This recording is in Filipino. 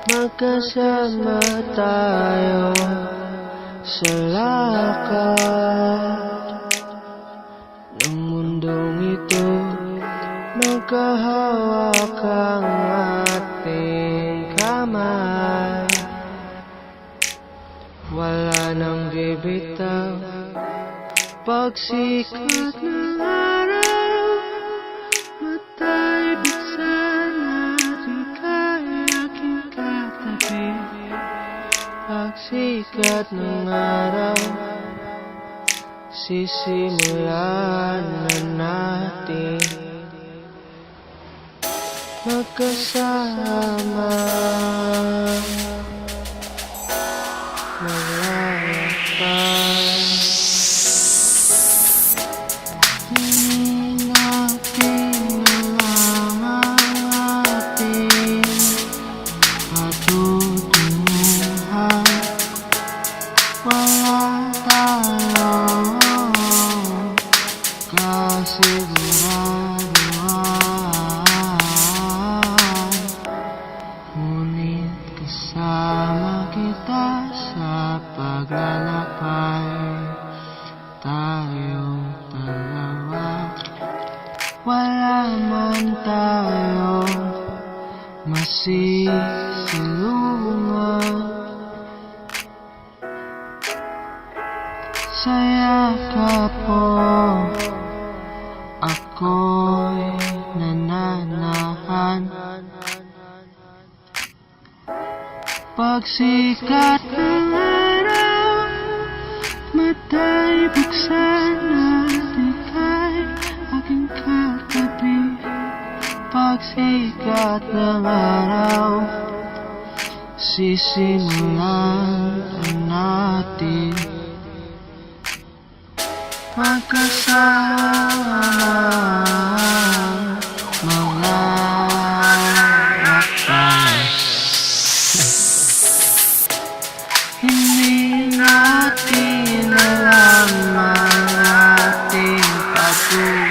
Magkasama tayo sa lakad ng mundong ito. Magkahawak ang ating kamay, wala nang bibitaw. Pagsikat ng araw, mata'y buksan natin kay aking katabi. Pagsikat ng araw, sisimulan na natin magkasama maglalakad. Hindi natin alam ang ating patutunguhan. Wala tayong kasiguraduhan, ngunit kasama kita sa paglalakbay. Tayong dalawa, wala man tayong masisilungan. Sa yakap mo, ako'y nananahan. Pagsikat ng araw, mata'y buksan natin kay aking katabi. Pagsikat ng araw, sisimulan natin magkasama maglalakbay. Hindi natin alam ang ating patutunguhan.